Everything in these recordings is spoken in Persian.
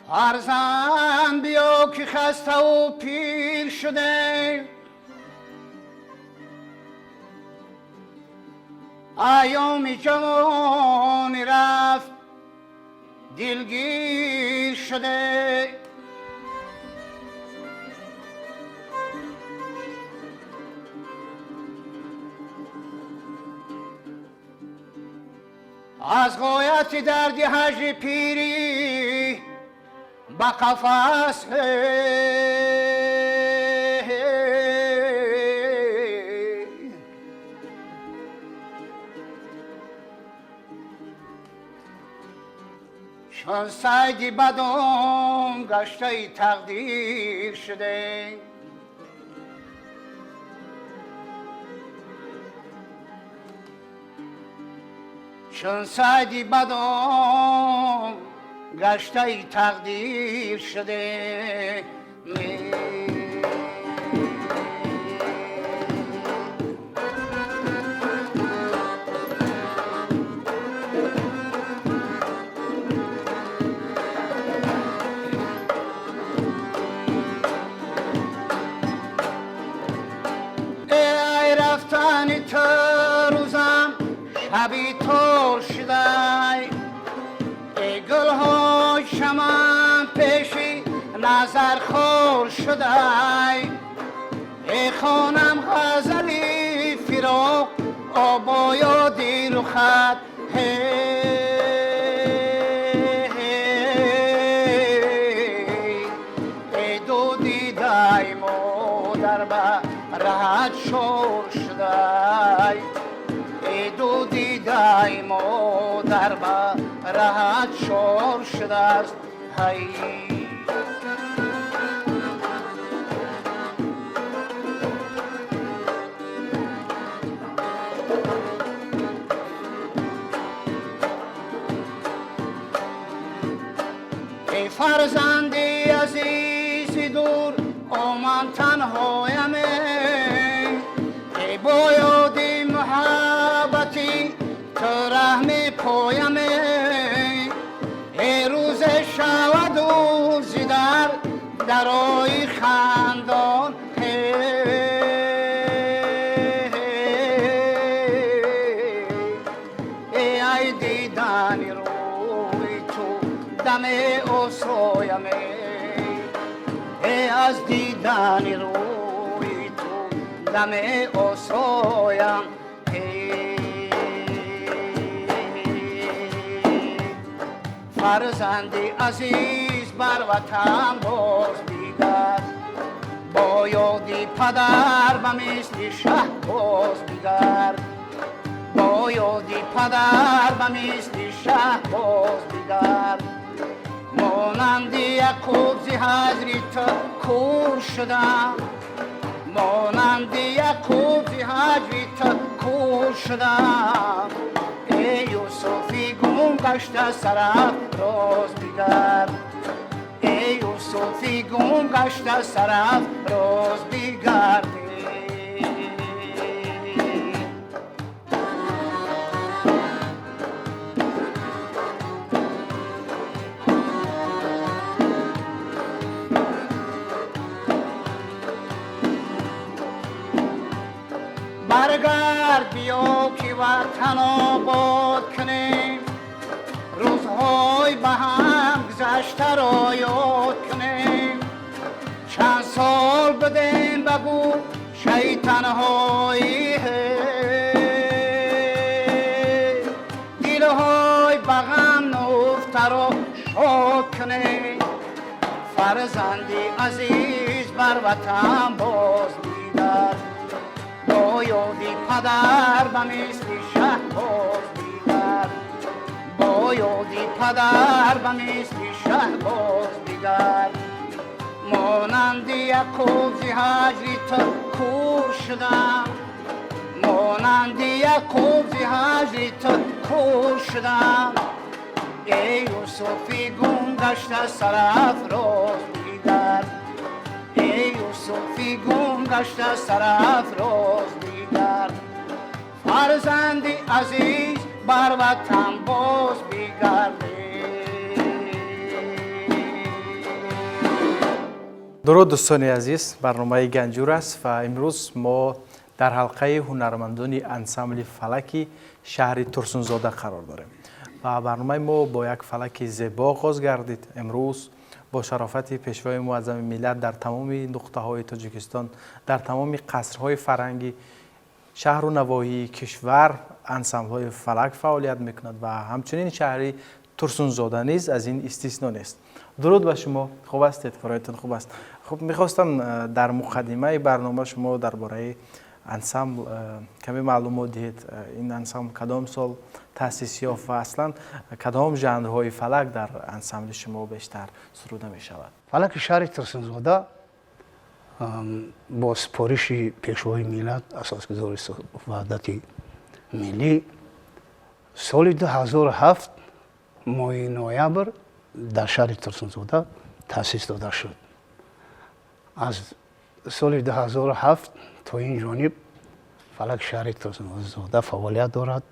فرزند بیا که خسته و پیر شده، ایام جوانی رفت دلگیر شده. از غایت درد هجر پیری به قفس چون سعی بدم گشته تقدیر شده. چون سعی بدم گشته تقدیر شده. ای رفتن تو روزم شبی تو شده، ای گل‌های شمن پیشی نظر خور شده، ای خانم غزلی فراق آبا یادی رو خط. ای دو دیده مادر به رهت شور شده، ای دو دیده مادر به رهت شور شده است. ای فرزندی عزیزی دور آمن تنهایم، ای با یادی محبتی تو رحم پایم، ای روز شود و زیدر درای خندان. ای دیدن روی تو دم اسرایم، ای از دیدن روی تو دم اسرایم. فرزندی عزیز بر وطن باز بیگرد، با یادی پدر به مثل شه باز بیگرد، با یادی پدر به مثل شه باز بیگرد. مانند یعقوب ز هجر تو کور شدم، مانند یعقوب ز هجر تو کور شدم. ای یوسفی گم گشته سرافراز بگرد، ای یوسفی گم گشته سرافراز بگرد. برگرد بیا که وطن آباد کنیم، روزهای به هم گذشته را یاد کنیم. چند سال بدیم بگو شیطن‌های دلهای به غم نفته را شاد کنیم. فرزندی عزیز بر وطن باز بیگرد، با یادی پدر به مثل شه باز بیگرد، با یادی پدر به مثل شه باز بیگرد. مانند یعقوب ز هجر تو کور شدم، مانند یعقوب ز هجر تو کور شدم. ای یوسفی گم گشته سرافراز بیگرد، ای یوسفی گم گشته سرافراز بیگرد. فرزندی عزیز بر وطن باز بیگرد. درود دوستان عزیز، برنامه گنجور است و امروز ما در حلقه هنرمندان انسامبل فلکی شهر ترسونزاده قرار داریم و برنامه ما با یک فلک زیبا آغاز گردید. امروز با شرافت پیشوای معظم ملت در تمام نقطه های تاجیکستان، در تمام قصرهای فرهنگی شهر و نواحی کشور انسامبل های فلک فعالیت میکند و همچنین شهری ترسونزاده نیز از این استثنا نیست. درود به شما، خوب هستید؟ کارایتان خوب است؟ خب میخواستم در مقدمه برنامه شما درباره انسامبل کمی معلومات دهید. این انسامبل کدام سال تأسیس یافت و اصلا کدام ژانرهای فلک در انسامبل شما بیشتر سروده می شود؟ فلک شهر ترسونزاده با سپارش پیشوای ملت اساسگزار وحدت ملی سال 2007 ماه نوامبر در شهر ترسونزاده تأسیس داده شد. از سال 2007 تا این جانب فلک شهر ترسونزاده فعالیت دارد.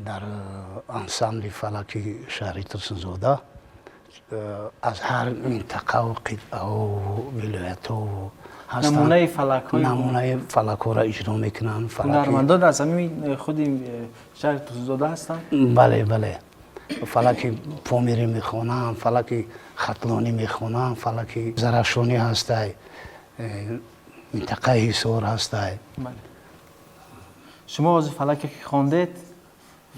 در انسامبل فلک شهر ترسونزاده از هر منطقه و قطعه و ولایت ها هستند. نمونه فلک ها را اجرا میکنند. هنرمندان از همین خود شهر ترسونزاده هستند؟ بله. فلک پامیری میخوانند، فلک خطلانی میخوانند، فلک زرافشانی هسته، منطقه حصار هسته. شما از فلکی که خواندید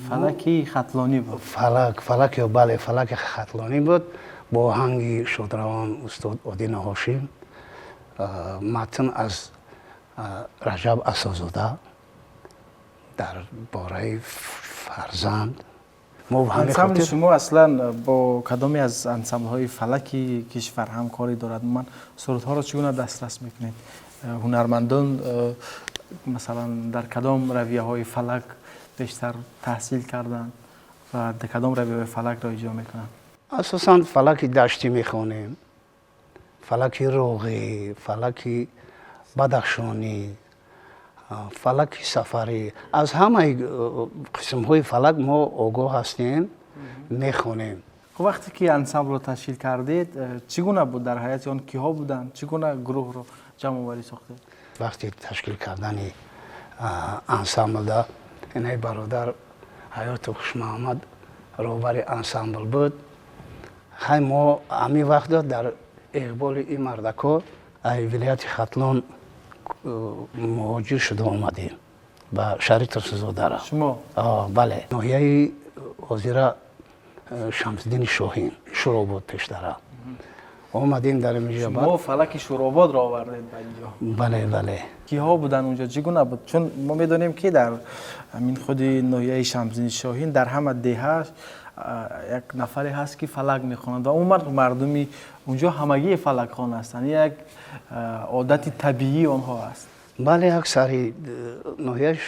فلکی خطلانی بود؟ فلک خطلانی بود با آهنگ شادروان استاد عادل هاشم، متن از رجب اسدزاده در باره فرزند. انسامبل شما اصلا با کدامی از انسامبل های فلکی کشور همکاری دارد؟ من سرودها را چگونه دسترس میکنید؟ هنرمندان مثلا در کدام رویه های فلک بیشتر تحصیل کردند و در کدام رویه های فلک را اجرا میکنند؟ اساساً فلک دشتی میخوانیم، فلک روغی، فلک بدخشانی، فلک سفری. از همه قسم های فلک ما آگاه هستیم، میخوانیم. وقتی که انسامبل رو تشکیل کردید چگونه بود؟ در حیات آن کیها بودند؟ چگونه گروه رو جمع آوری ساختید؟ وقتی تشکیل کردن انسامبل ده، این برادر حیات خوش محمد رهبر انسامبل بود. ما همین وقت در اقبال این مردکا ولایت خطلان مهاجر شده آمدیم به شهر ترسونزاده را. شما؟ بله. ناحیه حاضر شمس‌الدین شاهین شوراباد پیشتر آمدیم در اینجا. شما فلک شوراباد را آوردید به اینجا؟ بله. کیها بودن اونجا؟ چگونه بود؟ چون ما میدونیم که در همین خود ناحیه شمس‌الدین شاهین در همه دهه یک نفری هست که فلک میخواند و اون مردمی اونجا همگی فلک خوان هستند. یک عادت طبیعی آنها است. بله، اکثر ناحیه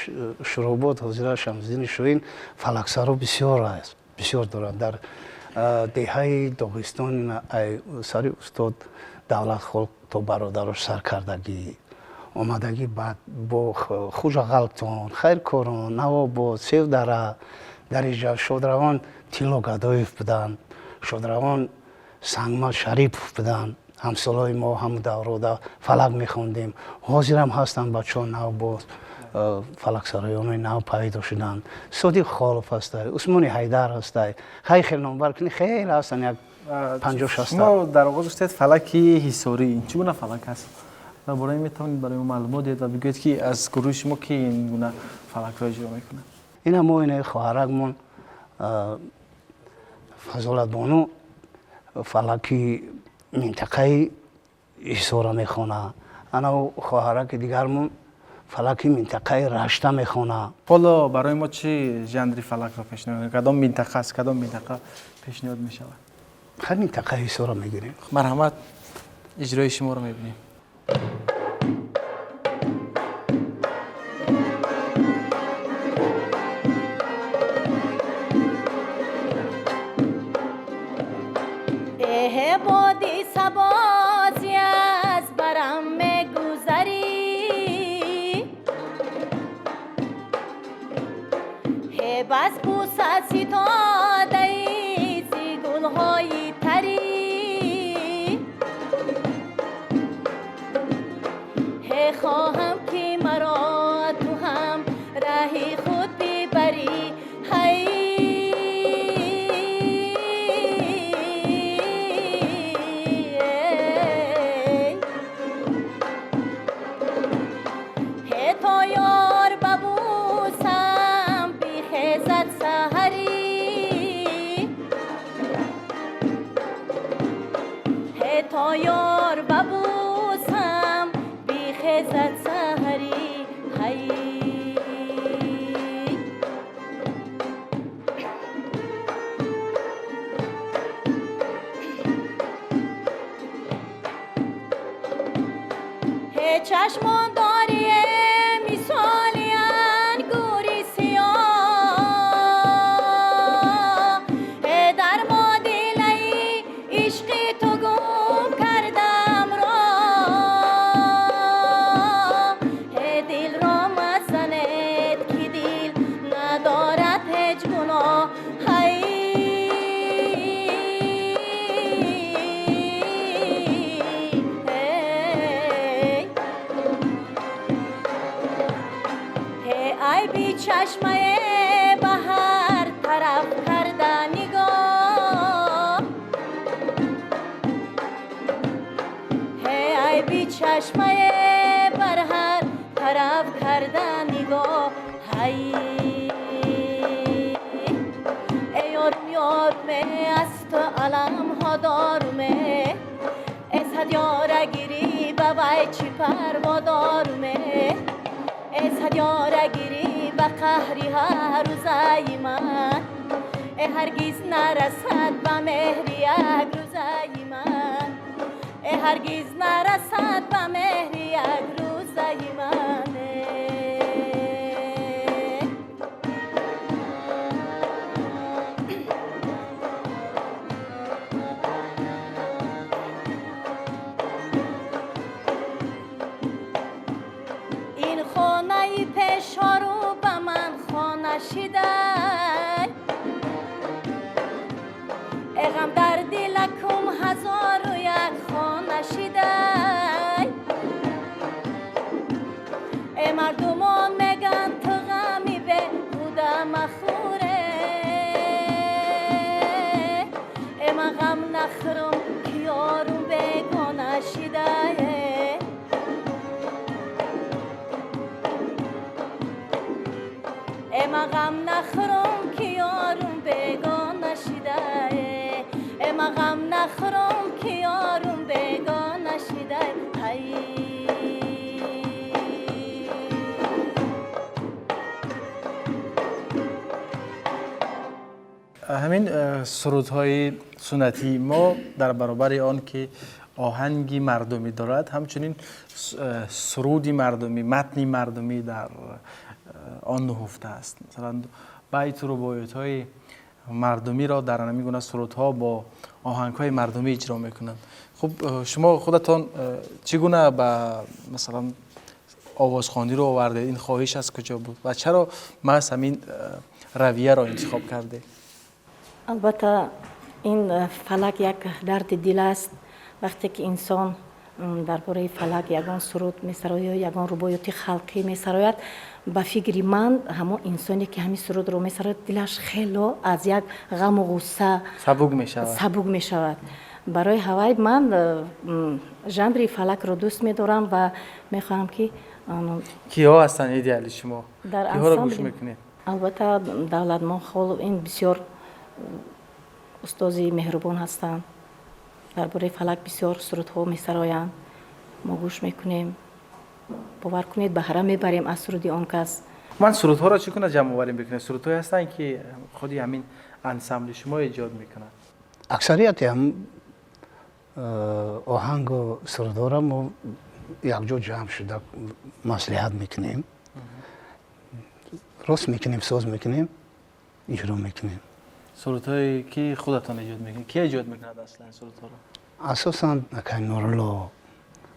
شوراباد حاضر شمس‌الدین شاهین فلک سرا بسیار دارند. در دهه داغستان سر استاد دولت خلق تا برادرش سرکردگی آمدگی، بعد با خوش غلطان، خیرکاران، نواباد، سیو دره در اینجا شادروان تیلا گدایف بودن، شادروان سنگمال شریف بودن. همسالای ما هم دوراده فلک میخوندیم. حاضر هم هستن بچه ها نو با فلک سرایان نو پیدا شدن. صدیق خالف هسته، عثمانی حیدر هسته، خیلی نامبر کنی خیلی هستن، یک 50 هستن. شما در آغاز گفتید فلکی حصاری، چگونه فلک هست؟ درباره این میتونید برای ما معلومات دهید و بگویید که از گروه شما کی این گونه فلک را اجرا میکنه؟ این ما این خواهرکمون فضالت بانو فلکی منطقه حصار میخونه. انا خواهرک دیگرمون فلکی منطقه رشته میخونه. حالا برای ما چه ژانری فلک را پیشنهاد میکنید؟ کدام منطقه است؟ کدام منطقه پیشنهاد میشود؟ هر منطقه حصار میگیریم. مرحمت، اجرای شما رو میبینیم. بادی سبازی از برم میگذری، بس بوسه ستاده زی گلهای تری، تا یار ببوسم بی خزت سهری هی چشمان داری مثالی انگوری سیاه در ما دلی عشقی تو گم کردم را دل را مزند که دل ندارد هیچ گناه ای بی چشمه به هر طرف کرده نگاه ای بی چشمه بر هر طرف کرده نگاه ای یارم یارمه از تو علم ها دارمه از یاره گیری به وی چی پروا دارمه از یاره گیری به قهری هر روزای من هرگز نرسد به مهری یک روزای من هرگز نرسد به مهری یک روزای من پیشارو به من خانه شده ای غم در دلکم هزار و یک خانه شده ای مردمان میگن تو غمی به خدا مخوره ای من غم نخورم که یارم بیگانه شده من غم نخورم که یارم بیگانه شده من غم نخورم که یارم بیگانه شده همین سرودهای سنتی ما در برابر آن که آهنگی مردمی دارد همچنین سرودی مردمی متنی مردمی در آن نهفته است. مثلا بیت و روایت‌های مردمی را در همین گونه سرودها با آهنگ‌های مردمی اجرا می‌کنند. خب شما خودتان چگونه به مثلا آوازخوانی رو آورده؟ این خواهش از کجا بود و چرا محض همین رویه را انتخاب کرده؟ البته این فلک یک درد دل است. وقتی که انسان درباره فلک یگان سرود می‌سراید یا یگان روایت خلقی می‌سراید با فکر من همون انسانی که همین سرود رو می‌سراید دلش خیلی از یک غم و غصه سبک می‌شود. برای هوای من ژانر فلک رو دوست می‌دارم و می‌خواهم که کیها هستن ایدئال شما؟ در کیها رو گوش می‌کنید؟ البته دولتمان خال این بسیار استادی مهربان هستند. درباره فلک بسیار سرودها می‌سرایند. ما گوش می‌کنیم. باور کنید بهره میبریم از سرودی آن کس. من سرودها را چگونه جمع آوریم بکنید؟ سرودهایی هستند که خودی همین انسمبل شما ایجاد میکنند؟ اکثریت هم آهنگ و سرودها را ما یکجا جمع شده مصلحت میکنیم، راست میکنیم، ساز میکنیم، اجرا میکنیم. سرودهایی که خودتان ایجاد میکنید، کی ایجاد میکند اصلا سرودها را؟ اساساً که نورالله،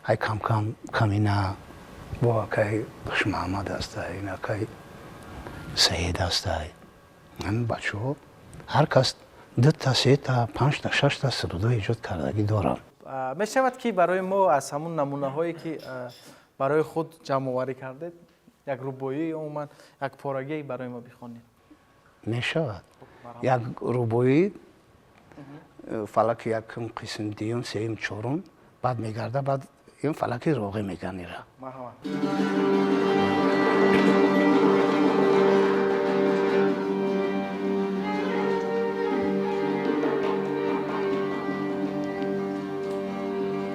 های کم کم کمینه، با که بخش محمد هسته، اینا که سعید هسته، همین بچه ها هر کس 2 تا 3 تا 5 تا 6 تا سرود ایجاد کردگی دارن. می شود که برای ما از همون نمونه هایی که برای خود جمع آوری کردید یک رباعی عموما یک پارگی برای ما بخوانید؟ می شود. یک رباعی فلک یک قسم دیوم، سوم، چهارم بعد میگرده، بعد این فلک راقی میگن ایرا. مرحبا.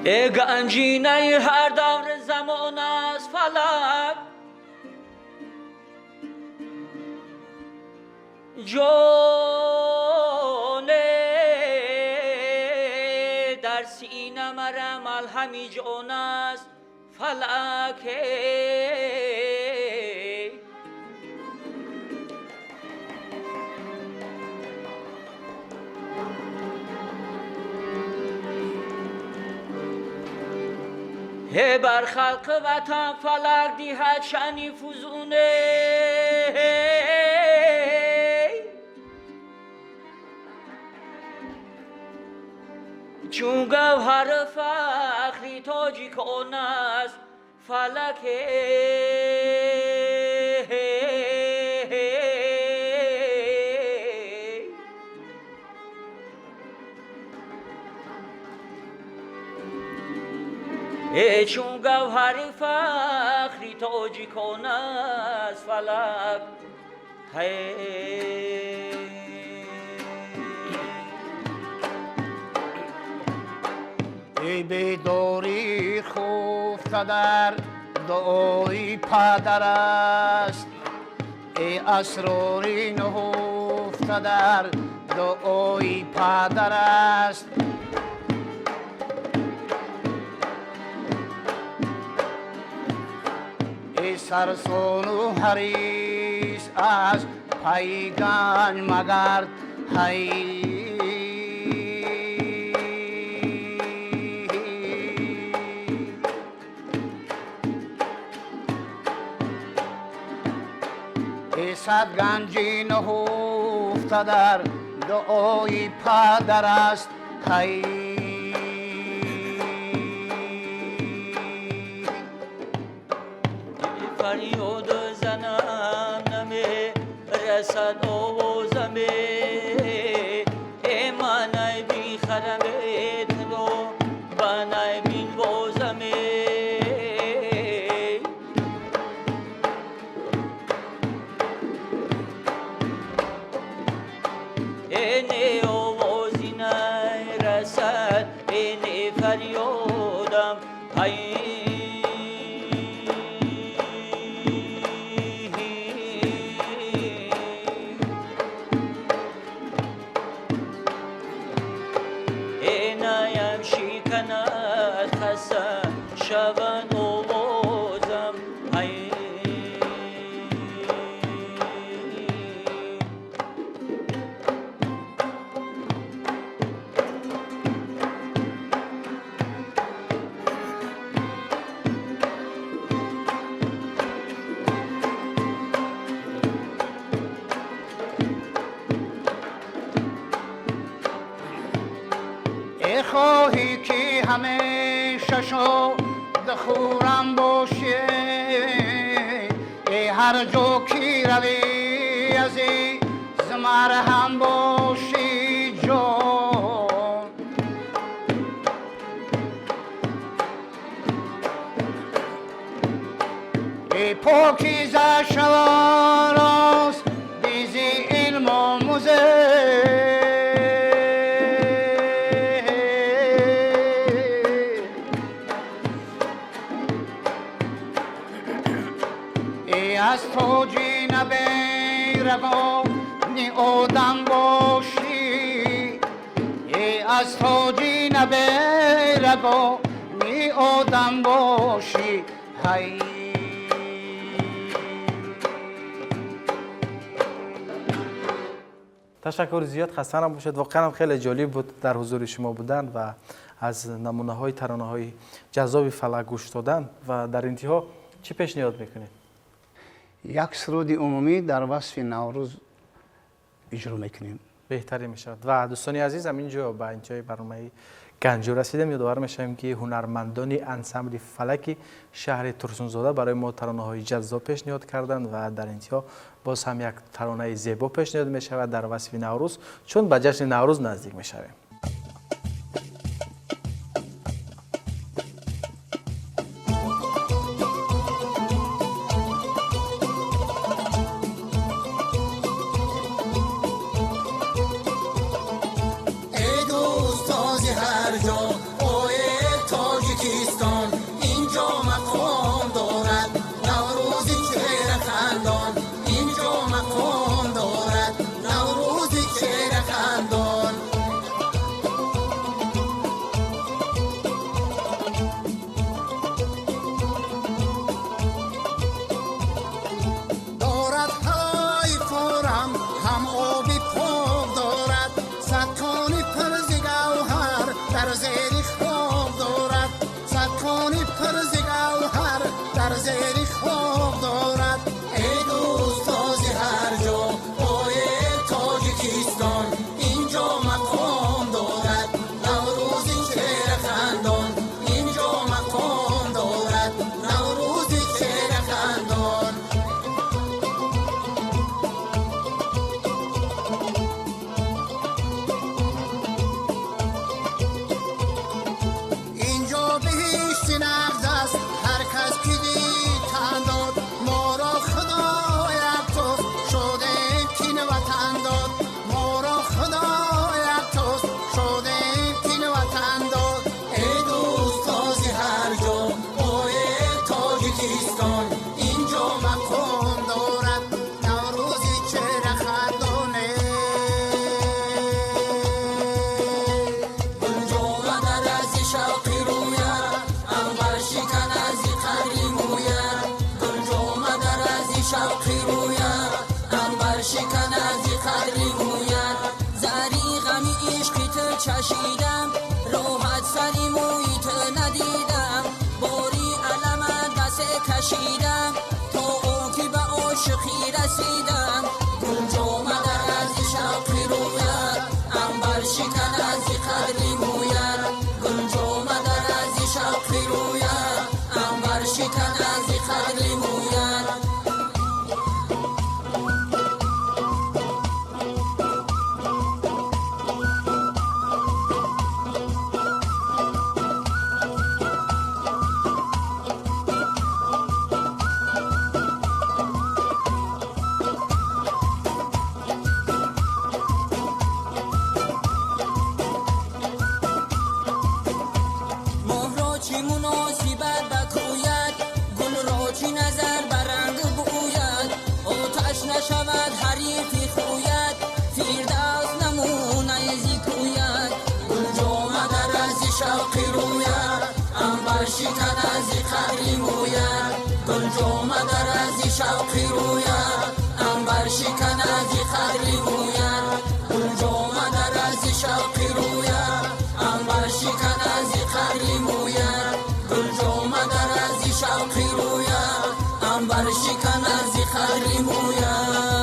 ای گنجینه هر دور زمان است فلک، جان در سینه مرم الهمی جان است فلک. بر خلق وطن فلک دیهد شنی فزونه، چون گوهر فخری تاجی کن است فلک. چون گوهر فخری تاجی کن است فلک. ای بیداری خفته در دعای پدر است، ای اسراری نهفته در دعای پدر است. ای سرسون و حریص از پای گنج مگرد، صد گنجی نهفته در دعای پدر است. فریاد زنم نمی رسد آوازم، ای منای بی خرمت رو بنای بین بازم. اینی آوازی نرسد، اینی فریادم اینایم شکند خسته شود آوازم. خواهی که همیشه شد خورم باشی، ای هر جا که روی از زمر هم باشی جان. ای پاکیزه شواراست بیزی علم آموزه، از تاجی نبیرگو نی آدم باشی، ای از تاجی نبیرگو نی آدم باشی. تشکر زیاد، خسته نباشید. واقعا خیلی جالب بود در حضور شما بودن و از نمونه های ترانه های جذاب فلک گوش دادن. و در انتها چی پیشنهاد میکنید؟ یک سرود عمومی در وصف نوروز اجرا میکنیم. بهتری میشود. و دوستان عزیز، اینجا به انتهای برنامه گنجور رسیدیم. یادآور میشیم که هنرمندان انسامبل فلکی شهر ترسونزاده برای ما ترانه های جذاب پیشنهاد کردند و در انتها باز هم یک ترانه زیبا پیشنهاد میشود در وصف نوروز، چون به جشن نوروز نزدیک میشویم. ای دوست تازی هر جا، اوه تاج صدکانی پرز گوهر در زیر خواب دارد صدکانی پرز گوهر در زیر خواب دارد ای دوست تازی هر جا پای تاجیکستان اینجا مقام دارد نوروزی چهره خندان اینجا مقام دارد نوروزی چهره خندان اینجا بهشت نقد است هر کس که دید تن داد ما را خدا یک توست شده کین وطن داد ما را خدا یک توست شده کین وطن داد ای دوست تازی هر جا پای تاجیکستان اینجا مقام دارد نوروزی چهره خندانه گل آمد از شوقی رویت عنبر شکن از قدری مویت گل آمد از شوقی رویت عنبر شکن از قدری مویت زری غمی عشقی تو چشیدم راحت سری مویت ندیدم باری علم دست کشیدم تا او که به عاشقی رسیدم گل آمد از شوقی رویت عنبر شکن از قدری مویت گل آمد از شوقی رویت عنبر شکن از قدری مویت ماه را چی مناسبت بکوید گل را چی نظر برنگ بوید آتش نشود حریفی خوید فیردوس نمونه زی کوید گل آمد از شوقی رویت عنبر شکن از قدری مویت گل آمد از شوقی رویت عنبر شکن از قدری مویت گل آمد از شوقی رویت عنبر شکن از قدری مویت گل آمد از شوقی رویت عنبر شکن از قدری مویت